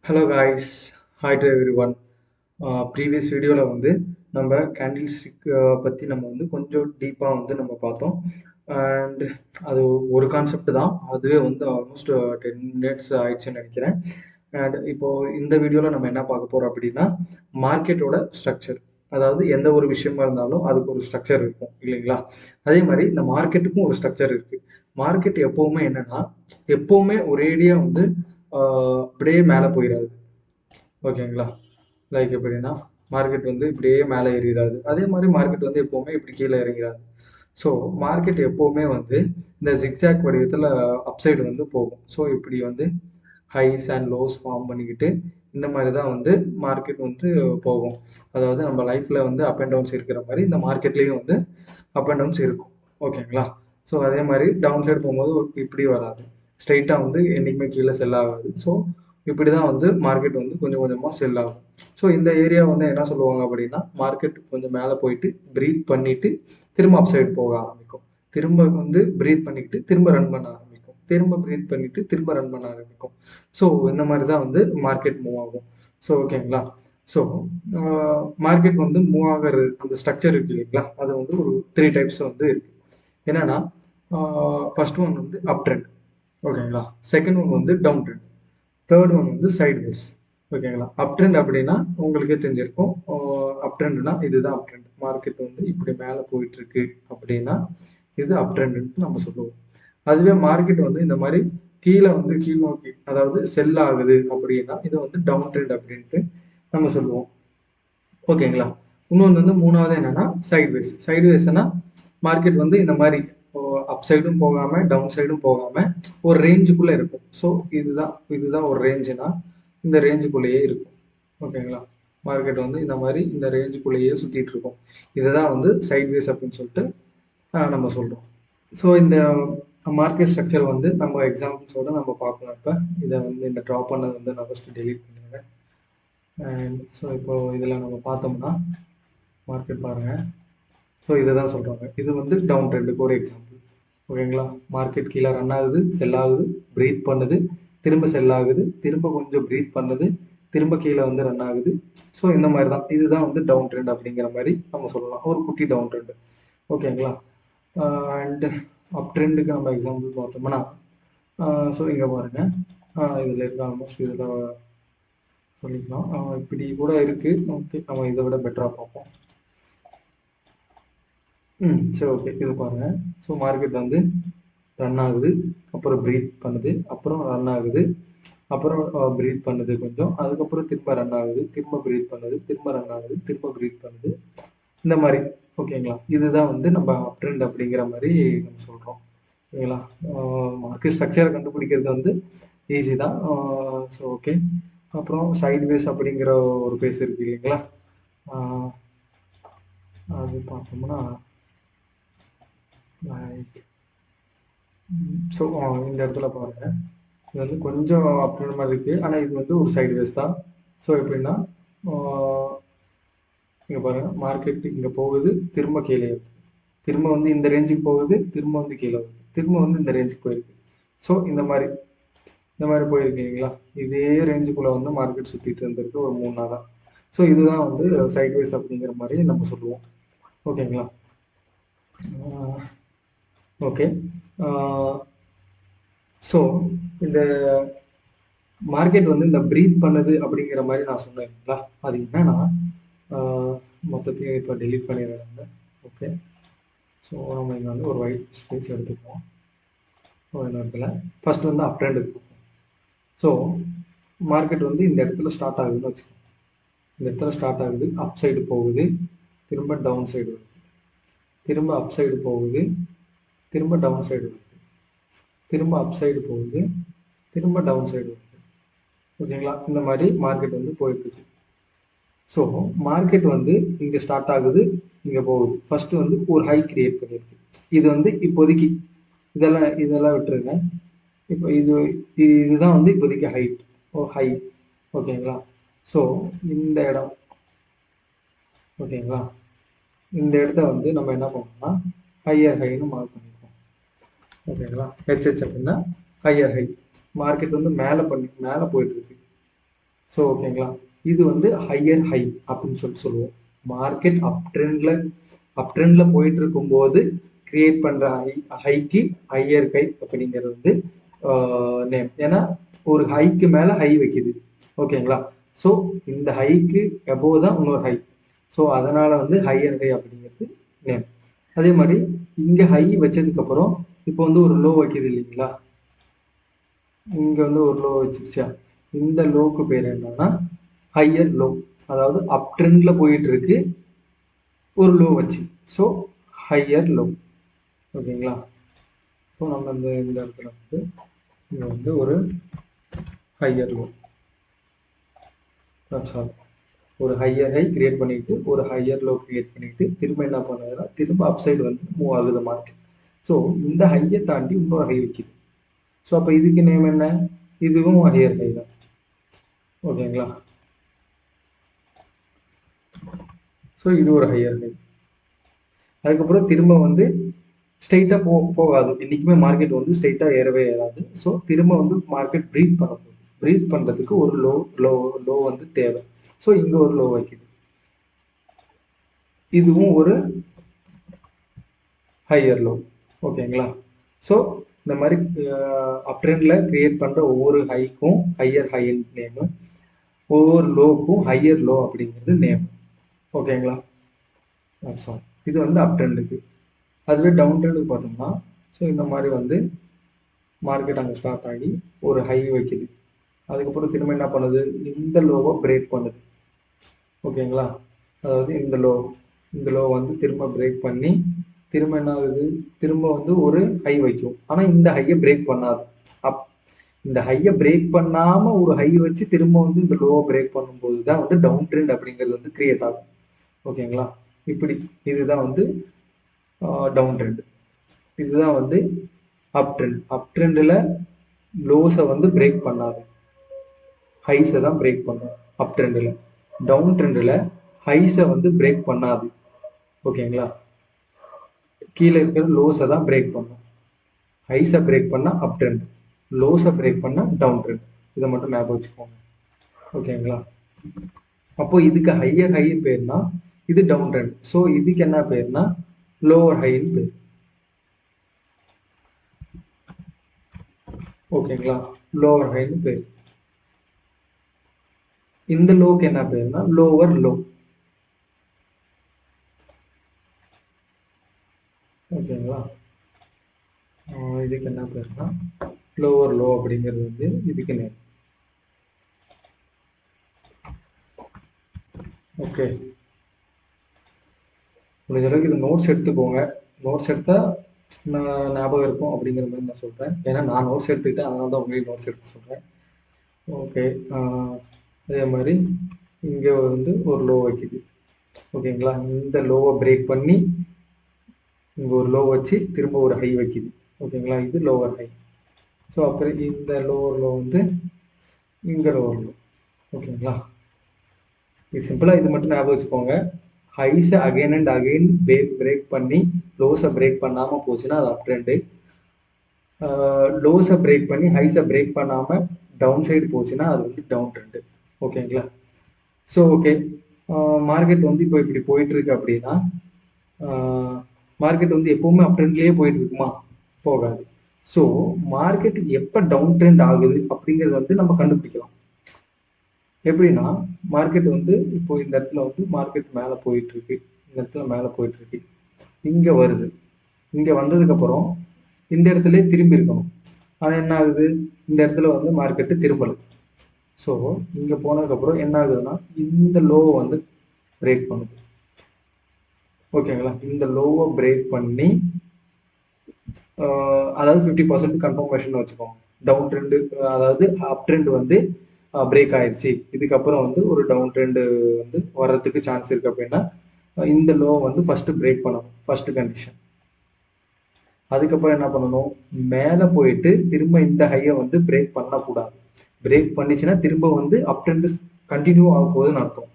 Hello guys, hi to every one. Previous வீடியோவில் வந்து நம்ம கேண்டில் ஸ்டிக் பற்றி நம்ம வந்து கொஞ்சம் டீப்பாக வந்து நம்ம பார்த்தோம். அண்ட் அது ஒரு கான்செப்ட் தான், அதுவே வந்து ஆல்மோஸ்ட் 10 மினிட்ஸ் ஆயிடுச்சுன்னு நினைக்கிறேன். அண்ட் இப்போது இந்த வீடியோவில் நம்ம என்ன பார்க்க போகிறோம் அப்படின்னா, மார்க்கெட்டோட ஸ்ட்ரக்சர். அதாவது எந்த ஒரு விஷயமா இருந்தாலும் அதுக்கு ஒரு ஸ்ட்ரக்சர் இருக்கும் இல்லைங்களா? அதே மாதிரி இந்த மார்க்கெட்டுக்கும் ஒரு ஸ்ட்ரக்சர் இருக்குது. மார்க்கெட் எப்போவுமே என்னென்னா, எப்போவுமே ஒரேடியாக வந்து அப்படியே மேலே போயிடாது. ஓகேங்களா? லைக் எப்படின்னா, மார்க்கெட் வந்து இப்படியே மேலே ஏறிடாது. அதே மாதிரி மார்க்கெட் வந்து எப்போவுமே இப்படி கீழே இறங்கிறாது. ஸோ மார்க்கெட் எப்போவுமே வந்து இந்த ஜிக்ஸாக் வடிவத்தில் அப்சைடு வந்து போகும். ஸோ இப்படி வந்து ஹைஸ் அண்ட் லோஸ் ஃபார்ம் பண்ணிக்கிட்டு இந்த மாதிரி தான் வந்து மார்க்கெட் வந்து போகும். அதாவது நம்ம லைஃப்பில் வந்து அப் அண்ட் டவுன்ஸ் இருக்கிற மாதிரி இந்த மார்க்கெட்லேயும் வந்து அப் அண்ட் டவுன்ஸ் இருக்கும். ஓகேங்களா? ஸோ அதே மாதிரி டவுன் சைடு போகும்போது இப்படி வராது, ஸ்ட்ரைட்டாக வந்து என்றைக்குமே கீழே செல் ஆகாது. ஸோ இப்படி தான் வந்து மார்க்கெட் வந்து கொஞ்சம் கொஞ்சமாக செல் ஆகும். ஸோ இந்த ஏரியா வந்து என்ன சொல்லுவாங்க அப்படின்னா, மார்க்கெட் கொஞ்சம் மேலே போயிட்டு ப்ரீத் பண்ணிட்டு திரும்ப அப் சைடு போக ஆரம்பிக்கும். திரும்ப வந்து ப்ரீத் பண்ணிக்கிட்டு திரும்ப ரன் பண்ண ஆரம்பிக்கும். திரும்ப ப்ரீத் பண்ணிட்டு திரும்ப ரன் பண்ண ஆரம்பிக்கும். ஸோ இந்த மாதிரி தான் வந்து மார்க்கெட் மூவ் ஆகும். ஸோ ஓகேங்களா? ஸோ மார்க்கெட் வந்து மூவ் ஆகிற அந்த ஸ்ட்ரக்சர் இருக்கு இல்லைங்களா? அது வந்து ஒரு 3 டைப்ஸ் வந்து இருக்கு. என்னன்னா, ஃபர்ஸ்ட் ஒன் வந்து அப் ட்ரெண்ட். ஓகேங்களா? செகண்ட் ஒன் வந்து டவுன் ட்ரெண்ட். தேர்ட் ஒன் வந்து சைட்வேஸ். ஓகேங்களா? அப் ட்ரெண்ட் அப்படின்னா உங்களுக்கே தெரிஞ்சிருக்கும். அப் ட்ரெண்ட்னா இதுதான் அப் ட்ரெண்ட். மார்க்கெட் வந்து இப்படி மேலே போயிட்டு இருக்கு அப்படின்னா இது அப் ட்ரெண்ட்னு நம்ம சொல்லுவோம். அதுவே மார்க்கெட் வந்து இந்த மாதிரி கீழே வந்து கீழ் நோக்கி, அதாவது செல் ஆகுது அப்படின்னா இது வந்து டவுன் ட்ரெண்ட் அப்படின்ட்டு நம்ம சொல்லுவோம். ஓகேங்களா? இன்னொன்று வந்து மூணாவது என்னன்னா சைட்வேஸ். சைட்வேஸ்னா மார்க்கெட் வந்து இந்த மாதிரி அப் சைடும் போகாம டவுன் சைடும் போகாம ஒரு ரேஞ்சுக்குள்ள இருக்கும். ஸோ இதுதான் ஒரு ரேஞ்சுனா இந்த ரேஞ்சுக்குள்ளேயே இருக்கும். ஓகேங்களா? மார்க்கெட் வந்து இந்த மாதிரி இந்த ரேஞ்சுக்குள்ளேயே சுத்திட்டு இருக்கும். இதுதான் வந்து சைட்வேஸ் அப்படின்னு சொல்லிட்டு நம்ம சொல்றோம். ஸோ இந்த மார்க்கெட் ஸ்ட்ரக்சர் வந்து நம்ம எக்ஸாம்பிள்ஸோட நம்ம பார்க்கணும். இப்போ இதை வந்து இந்த ட்ராப் பண்ணது வந்து நான் ஃபஸ்ட்டு டெலீட் பண்ணிடுறேன். அண்ட் ஸோ இப்போ இதில் நம்ம பார்த்தோம்னா மார்க்கெட் பாருங்கள். ஸோ இதை தான் சொல்கிறாங்க, இது வந்து டவுன் ட்ரெண்டுக்கு ஒரு எக்ஸாம்பிள். ஓகேங்களா? மார்க்கெட் கீழே ரன் ஆகுது, செல் ஆகுது, ப்ரீத் பண்ணுது, திரும்ப செல் ஆகுது, திரும்ப கொஞ்சம் ப்ரீத் பண்ணுது, திரும்ப கீழே வந்து ரன் ஆகுது. ஸோ இந்த மாதிரி தான், இதுதான் வந்து டவுன் ட்ரெண்ட் அப்படிங்கிற மாதிரி நம்ம சொல்லலாம், ஒரு குட்டி டவுன் ட்ரெண்டு. ஓகேங்களா? அண்ட் அப் ட்ரெண்டுக்கு நம்ம எக்ஸாம்பிள் பார்த்தோம்னா, ஸோ இங்கே பாருங்கள், இதில் இருக்க ஆல்மோஸ்ட் இதில் சொல்லிக்கலாம். இப்படி கூட இருக்குது. ஓகே, நம்ம இதை விட பெட்டராக பார்ப்போம். சரி, ஓகே, இது பாருங்கள். ஸோ மார்க்கெட் வந்து ரன் ஆகுது, அப்புறம் ப்ரீத் பண்ணுது, அப்புறம் ரன் ஆகுது, அப்புறம் ப்ரீத் பண்ணுது கொஞ்சம், அதுக்கப்புறம் திரும்ப ரன் ஆகுது, திரும்ப ப்ரீத் பண்ணுது, திரும்ப ரன் ஆகுது, திரும்ப ப்ரீத் பண்ணுது, இந்த மாதிரி. ஓகேங்களா? இதுதான் வந்து நம்ம அப் ட்ரெண்ட் அப்படிங்கிற மாதிரி நம்ம சொல்கிறோம். ஓகேங்களா? மார்க்கெட் ஸ்ட்ரக்சரை கண்டுபிடிக்கிறது வந்து ஈஸி தான். ஸோ ஓகே, அப்புறம் சைட்வேஸ் அப்படிங்கிற ஒரு பேஸ் இருக்கு இல்லைங்களா? அது பார்த்தோம்னா லைக், ஸோ இந்த இடத்துல பாருங்க, இது வந்து கொஞ்சம் அப்படின்ற மாதிரி இருக்கு, ஆனால் இது வந்து ஒரு சைட்வேஸ் தான். ஸோ எப்படின்னா, இங்கே பாருங்க, மார்க்கெட் இங்கே போகுது, திரும்ப கீழே வருது, திரும்ப வந்து இந்த ரேஞ்சுக்கு போகுது, திரும்ப வந்து கீழே வருது, திரும்ப வந்து இந்த ரேஞ்சுக்கு போயிருக்கு. ஸோ இந்த மாதிரி போயிருக்கு இல்லைங்களா? இதே ரேஞ்சுக்குள்ளே வந்து மார்க்கெட் சுற்றிட்டு இருந்திருக்கு ஒரு 3 நாளாக. ஸோ இதுதான் வந்து சைட்வேஸ் அப்படிங்கிற மாதிரி நம்ம சொல்லுவோம். ஓகேங்களா? ஓகே, ஸோ இந்த மார்க்கெட் வந்து இந்த ப்ரீத் பண்ணுது அப்படிங்கிற மாதிரி நான் சொன்னேன் இல்லைங்களா? அது என்னன்னா, மொத்தத்தையும் இப்போ டெலீட் பண்ணிடுறாங்க. ஓகே, ஸோ நம்ம இங்கே வந்து ஒரு ஒயிட் ஸ்பேஸ் எடுத்துக்குவோம். ஒரு இடத்துல ஃபர்ஸ்ட் வந்து அப் ட்ரெண்ட் இருக்கும். ஸோ மார்க்கெட் வந்து இந்த இடத்துல ஸ்டார்ட் ஆகுதுன்னு வச்சுக்கோங்க. இந்த இடத்துல ஸ்டார்ட் ஆகுது, அப் சைடு போகுது, திரும்ப டவுன் சைடு வருது, திரும்ப அப் சைடு போகுது, திரும்ப டவுன் சைடு வருது, திரும்ப அப் சைடு போகுது, திரும்ப டவுன் சைடு வருது. ஓகேங்களா? இந்த மாதிரி மார்க்கெட் வந்து போயிட்டு இருக்கு. ஸோ மார்க்கெட் வந்து இங்கே ஸ்டார்ட் ஆகுது, இங்கே போகுது. ஃபர்ஸ்ட் வந்து ஒரு ஹை கிரியேட் பண்ணியிருக்கு. இது வந்து இப்போதைக்கு இதெல்லாம் விட்டுருங்க. இப்போ இதுதான் வந்து இப்போதைக்கு ஹைட், ஹை. ஓகேங்களா? ஸோ இந்த இடம், ஓகேங்களா, இந்த இடத்த வந்து நம்ம என்ன பண்ணோம்னா ஹையர் ஹைன்னு மார்க் பண்ணிருக்கோம். ஓகேங்களா? ஹெச்ஹெச் அப்படின்னா ஹையர் ஹை. மார்க்கெட் வந்து மேலே போயிட்டு இருக்கு. ஸோ ஓகேங்களா, இது வந்து ஹையர் ஹை அப்படின்னு சொல்லுவோம். மார்க்கெட் அப் ட்ரெண்ட்ல போயிட்டு இருக்கும்போது கிரியேட் பண்ற ஹைக்கு ஹையர் ஹை அப்படிங்கிறது வந்து நேம். ஏன்னா ஒரு ஹைக்கு மேல ஹை வைக்குது. ஓகேங்களா, ஸோ இந்த ஹைக்கு அபோவ் தான் இன்னொரு ஹை. ஸோ அதனால வந்து ஹையர் ஹை அப்படிங்கிறது நேம். அதே மாதிரி இங்க ஹை வச்சதுக்கு அப்புறம் இப்போ வந்து ஒரு லோ வைக்குது இல்லைங்களா, இங்க வந்து ஒரு லோ வச்சிருச்சா, இந்த லோக்கு பேர் என்னன்னா ஹையர் லோ. அதாவது அப் ட்ரெண்ட்ல போயிட்டு இருக்கு, ஒரு லோ வச்சு, ஸோ ஹையர் லோ. ஓகேங்களா, ஸோ நம்ம இந்த இடத்துல வந்து இது வந்து ஒரு ஹையர் லோ. ஒரு ஹையர் ஹை கிரியேட் பண்ணிட்டு ஒரு ஹையர் லோ கிரியேட் பண்ணிட்டு திரும்ப என்ன பண்ணுதுன்னா திரும்ப அப்சைடு வந்து மூவ் ஆகுது மார்க்கெட். ஸோ இந்த ஹையை தாண்டி இன்னொரு ஹை வைக்குது. ஸோ அப்போ இதுக்கு நேம் என்ன, இதுவும் ஹையர் ஹை தான். ஓகேங்களா, ஸோ இது ஒரு ஹையர் ஹை. அதுக்கப்புறம் திரும்ப வந்து ஸ்ட்ரைட்டாக போகாது. என்றைக்குமே மார்க்கெட் வந்து ஸ்ட்ரைட்டாக ஏறவே ஏறாது. ஸோ திரும்ப வந்து மார்க்கெட் ப்ரீத் பண்ண போகுது. ப்ரீத் பண்ணுறதுக்கு ஒரு லோ வந்து தேவை. ஸோ இங்கே ஒரு லோ வைக்குது, இதுவும் ஒரு ஹையர் லோ. ஓகேங்களா, ஸோ இந்த மாதிரி அப்ட்ரெண்டில் கிரியேட் பண்ணுற ஒவ்வொரு ஹைக்கும் ஹையர் ஹைன்னு நேமு, ஒவ்வொரு லோக்கும் ஹையர் லோ அப்படிங்கிறது நேம். ஓகேங்களா, இது வந்து அப் ட்ரெண்டுக்கு. அதுவே டவுன் ட்ரெண்டுக்கு பார்த்தோம்னா, ஸோ இந்த மாதிரி வந்து மார்க்கெட் அங்கே ஸ்டார்ட் ஆகி ஒரு ஹை வைக்குது. அதுக்கப்புறம் திரும்ப என்ன பண்ணுது, இந்த லோவை பிரேக் பண்ணுது. ஓகேங்களா, அதாவது இந்த லோ வந்து திரும்ப பிரேக் பண்ணி திரும்ப என்ன ஆகுது, திரும்ப வந்து ஒரு ஹை வைக்கும். ஆனால் இந்த ஹையை பிரேக் பண்ணாது. அப் இந்த ஹையை பிரேக் பண்ணாம ஒரு ஹை வச்சு திரும்ப வந்து இந்த லோவை பிரேக் பண்ணும்போது தான் வந்து டவுன் ட்ரெண்ட் அப்படிங்கிறது வந்து கிரியேட் ஆகும். ஓகேங்களா, இப்படி இதுதான் வந்து டவுன் ட்ரெண்ட். இதுதான் வந்து அப் ட்ரெண்ட். அப் ட்ரெண்டில் லோஸை வந்து பிரேக் பண்ணாது, ஹைஸை தான் பிரேக் பண்ணும் அப் ட்ரெண்டில். டவுன் ட்ரெண்டில் ஹைஸை வந்து பிரேக் பண்ணாது. ஓகேங்களா, கீழே இருக்கிற லோஸை தான் பிரேக் பண்ணும். ஹைஸை பிரேக் பண்ணால் அப் ட்ரெண்ட், லோஸை பிரேக் பண்ணால் டவுன் ட்ரெண்ட். இதை மட்டும் ஞாபகம் வச்சுக்கோங்க. ஓகேங்களா, அப்போ இதுக்கு ஹையர் ஹைன்னு பேர்னா இது டவுன் ட்ரெண்ட். ஸோ இதுக்கு என்ன பேர்னா லோவர் ஹைன்னு பேர். ஓகேங்களா, லோவர் ஹைன்னு பேர். இந்த லோக்கு என்ன பேர்னா லோவர் லோ. ஓகேங்களா, இதுக்கு என்ன பேர்னா லோவர் லோ அப்படிங்கிறது வந்து இதுக்கு நேம். ஓகே, முடிஞ்ச அளவுக்கு இது நோட்ஸ் எடுத்துக்கோங்க. நோட்ஸ் எடுத்தா நான் ஞாபகம் இருக்கும் அப்படிங்கிற மாதிரி நான் சொல்கிறேன். ஏன்னா நான் நோட்ஸ் எடுத்துக்கிட்டேன், அதனால தான் உங்களுக்கு நோட்ஸ் எடுக்க சொல்கிறேன். ஓகே, அதே மாதிரி இங்கே வந்து ஒரு லோ வைக்குது. ஓகேங்களா, இந்த லோவை பிரேக் பண்ணி இங்கே ஒரு லோ வச்சு திரும்ப ஒரு ஹை வைக்குது. ஓகேங்களா, இது லோவர் ஹை. ஸோ அப்புறம் இந்த லோவர் லோ வந்து இங்கே லோவர் லோ. ஓகேங்களா, இது சிம்பிளாக இது மட்டும் ஞாபகம் வச்சுக்கோங்க. ஹைஸை அகைன் அண்ட் அகைன் பிரேக் பண்ணி லோஸை பிரேக் பண்ணாமல் போச்சுன்னா அது அப் ட்ரெண்டு. லோஸை பிரேக் பண்ணி ஹைஸை பிரேக் பண்ணாமல் டவுன் சைடு போச்சுன்னா அது வந்து டவுன் ட்ரெண்டு. ஓகேங்களா, ஸோ ஓகே, மார்க்கெட் வந்து இப்போ இப்படி போயிட்டு இருக்கு அப்படின்னா மார்க்கெட் வந்து எப்பவுமே அப் ட்ரெண்ட்லேயே போயிட்டு இருக்குமா, போகாது. ஸோ மார்க்கெட் எப்போ டவுன் ட்ரெண்ட் ஆகுது அப்படிங்கிறது வந்து நம்ம கண்டுபிடிக்கலாம். எப்படின்னா மார்க்கெட் வந்து இப்போ இந்த இடத்துல வந்து மார்க்கெட் மேலே போயிட்டு இருக்கு, இந்த இடத்துல மேலே போயிட்டு இருக்கு, இங்கே வருது, இங்கே வந்ததுக்கு அப்புறம் இந்த இடத்துல திரும்பி இருக்கணும். ஆனால் என்ன ஆகுது, இந்த இடத்துல வந்து மார்க்கெட்டு திரும்பலை. ஸோ இங்கே போனதுக்கப்புறம் என்ன ஆகுதுன்னா இந்த லோவை வந்து பிரேக் பண்ணுது. ஓகேங்களா, இந்த லோவை பிரேக் பண்ணி அதாவது 50% கன்ஃபர்மேஷன் வச்சுக்கோங்க. டவுன் ட்ரெண்டு, அதாவது அப் ட்ரெண்ட் வந்து பிரேக் ஆயிடுச்சு, இதுக்கப்புறம் வந்து ஒரு டவுன் ட்ரெண்டு வந்து வர்றதுக்கு சான்ஸ் இருக்கு அப்படின்னா இந்த லோ வந்து ஃபர்ஸ்ட் பிரேக் பண்ணணும், ஃபர்ஸ்ட் கண்டிஷன். அதுக்கப்புறம் என்ன பண்ணணும், மேலே போயிட்டு திரும்ப இந்த ஹையை வந்து பிரேக் பண்ணக்கூடாது. பிரேக் பண்ணிச்சுன்னா திரும்ப வந்து அப் ட்ரெண்ட் கண்டினியூ ஆக போகுதுன்னு அர்த்தம்.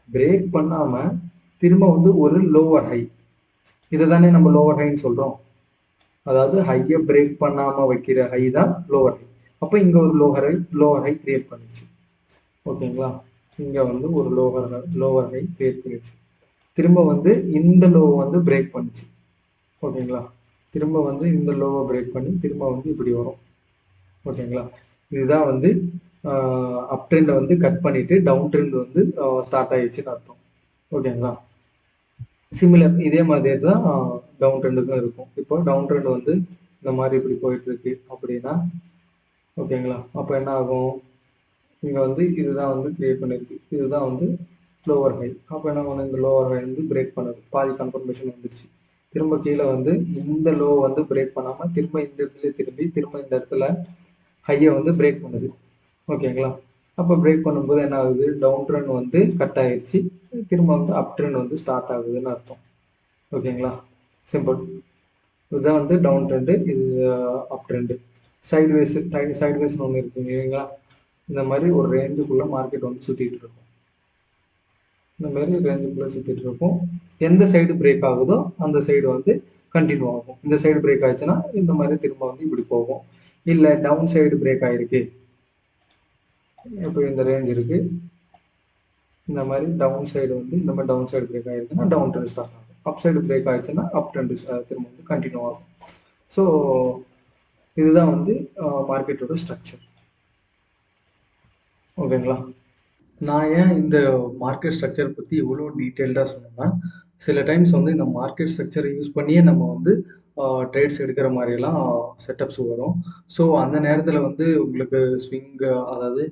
பிரேக் பண்ணாம திரும்ப வந்து ஒரு லோவர் ஹை, இதை தானே நம்ம லோவர் ஹைன்னு சொல்றோம். அதாவது ஹையை பிரேக் பண்ணாம வைக்கிற ஹை தான் லோவர் ஹை. அப்போ இங்க ஒரு லோவர் ஹை கிரியேட் பண்ணிச்சு. ஓகேங்களா. இங்கே வந்து ஒரு லோவர் ஹை கிரியேட் பண்ணிடுச்சு. திரும்ப வந்து இந்த லோ வந்து பிரேக் பண்ணுச்சு. ஓகேங்களா. திரும்ப வந்து இந்த லோவை பிரேக் பண்ணி திரும்ப வந்து இப்படி வரும். ஓகேங்களா. இதுதான் வந்து அப் ட்ரெண்டை வந்து கட் பண்ணிட்டு டவுன் ட்ரெண்ட் வந்து ஸ்டார்ட் ஆயிடுச்சுன்னு அர்த்தம். ஓகேங்களா. சிமிலர் இதே மாதிரி தான் டவுன் ட்ரெண்டுக்கும் இருக்கும். இப்போ டவுன் ட்ரெண்ட் வந்து இந்த மாதிரி இப்படி போயிட்டு இருக்கு அப்படின்னா, ஓகேங்களா, அப்போ என்ன ஆகும், இங்கே வந்து இதுதான் வந்து கிரியேட் பண்ணியிருக்கு, இதுதான் வந்து லோவர் ஹை. அப்போ என்ன பண்ணும், இந்த லோவர் ஹை வந்து பிரேக் பண்ணுது, பாதி கன்ஃபர்மேஷன் வந்துடுச்சு. திரும்ப கீழே வந்து இந்த லோ வந்து பிரேக் பண்ணாமல் திரும்ப இந்த இடத்துல திரும்ப இந்த இடத்துல ஹையை வந்து பிரேக் பண்ணுது. ஓகேங்களா. அப்போ பிரேக் பண்ணும்போது என்ன ஆகுது, டவுன் ட்ரெண்ட் வந்து கட் ஆயிடுச்சு, திரும்ப வந்து அப் ட்ரெண்ட் வந்து ஸ்டார்ட் ஆகுதுன்னு அர்த்தம். ஓகேங்களா. சிம்பிள். இதுதான் வந்து டவுன் ட்ரெண்டு, இது அப் ட்ரெண்டு. சைட்வேஸ்னு ஒன்று இருக்குங்க இல்லைங்களா. இந்த மாதிரி ஒரு ரேஞ்சுக்குள்ளே மார்க்கெட் வந்து சுற்றிட்டு இருக்கும். இந்த மாதிரி ரேஞ்சுக்குள்ளே சுற்றிட்டு இருக்கும். எந்த சைடு பிரேக் ஆகுதோ அந்த சைடு வந்து கண்டினியூ ஆகும். இந்த சைடு பிரேக் ஆயிடுச்சுன்னா இந்த மாதிரி திரும்ப வந்து இப்படி போகும். இல்லை டவுன் சைடு பிரேக் ஆயிருக்கு, இப்போ இந்த ரேஞ்ச் இருக்கு, இந்த மாதிரி டவுன் சைடு வந்து இந்த மாதிரி டவுன் சைடு பிரேக் ஆயிருக்குன்னா டவுன் ட்ரெண்ட் ஸ்டார்ட் ஆகும். அப் சைடு பிரேக் ஆயிடுச்சுன்னா அப் ட்ரெண்ட் திரும்ப வந்து கண்டினியூ ஆகும். ஸோ இதுதான் வந்து மார்க்கெட்டோட ஸ்ட்ரக்சர். ஓகேங்களா. நான் ஏன் இந்த மார்க்கெட் ஸ்ட்ரக்சர் பற்றி இவ்வளோ டீட்டெயில்டாக சொன்னேன்னா, சில டைம்ஸ் வந்து இந்த மார்க்கெட் ஸ்ட்ரக்சரை யூஸ் பண்ணியே நம்ம வந்து ட்ரேட்ஸ் எடுக்கிற மாதிரிலாம் செட்டப்ஸ் வரும். ஸோ அந்த நேரத்தில் வந்து உங்களுக்கு ஸ்விங், அதாவது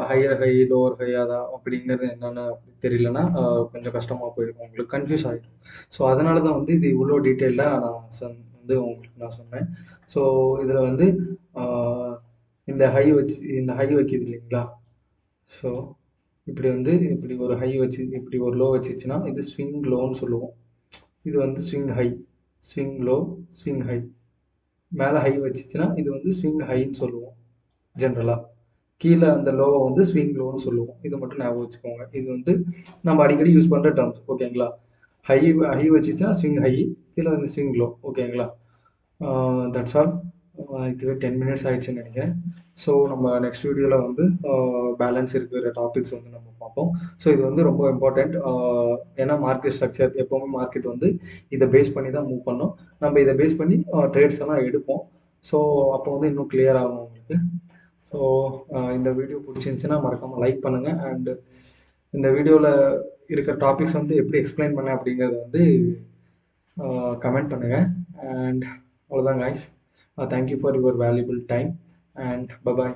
ஹையர் ஹை லோவர் ஹை அப்படிங்கிறது என்னென்னு தெரியலன்னா கொஞ்சம் கஷ்டமாக போயிருக்கும், உங்களுக்கு கன்ஃபியூஸ் ஆகிடும். ஸோ அதனால தான் வந்து இது இவ்வளோ டீட்டெயில்டாக நான் வந்து உங்களுக்கு நான் சொன்னேன். ஸோ இதில் வந்து ஆஹ், இந்த ஹை வைக்கிது இல்லைங்களா. ஸோ இப்படி வந்து இப்படி ஒரு ஹை வச்சு இப்படி ஒரு லோ வச்சுச்சுன்னா இது ஸ்விங் லோன்னு சொல்லுவோம். இது வந்து swing high, swing low, swing high. மேலே ஹை வச்சுச்சுன்னா இது வந்து ஸ்விங் ஹைன்னு சொல்லுவோம் ஜென்ரலாக. கீழே அந்த லோவை வந்து ஸ்விங் லோன்னு சொல்லுவோம். இது மட்டும் ஞாபகம் வச்சுக்கோங்க. இது வந்து நம்ம அடிக்கடி யூஸ் பண்ணுற டேர்ம்ஸ். ஓகேங்களா. ஹை ஹை வச்சுச்சுன்னா ஸ்விங் ஹை, கீழே வந்து ஸ்விங் லோ. ஓகேங்களா. That's all. இதுவே 10 மினிட்ஸ் ஆயிடுச்சுன்னு நினைக்கிறேன். ஸோ நம்ம நெக்ஸ்ட் வீடியோவில் வந்து பேலன்ஸ் இருக்கிற டாபிக்ஸ் வந்து நம்ம பார்ப்போம். ஸோ இது வந்து ரொம்ப இம்பார்ட்டண்ட். ஏன்னா மார்க்கெட் ஸ்ட்ரக்சர் எப்போவுமே மார்க்கெட் வந்து இதை பேஸ் பண்ணி தான் மூவ் பண்ணோம். நம்ம இதை பேஸ் பண்ணி ட்ரேட்ஸ் எல்லாம் எடுப்போம். ஸோ அப்போ வந்து இன்னும் கிளியர் ஆகும் உங்களுக்கு. ஸோ இந்த வீடியோ பிடிச்சிருந்துச்சுன்னா மறக்காமல் லைக் பண்ணுங்கள். அண்ட் இந்த வீடியோவில் இருக்கிற டாபிக்ஸ் வந்து எப்படி எக்ஸ்பிளைன் பண்ணேன் அப்படிங்கிறத வந்து கமெண்ட் பண்ணுங்கள். அண்ட் அவ்வளோதான் guys. Thank you for your valuable time and bye bye.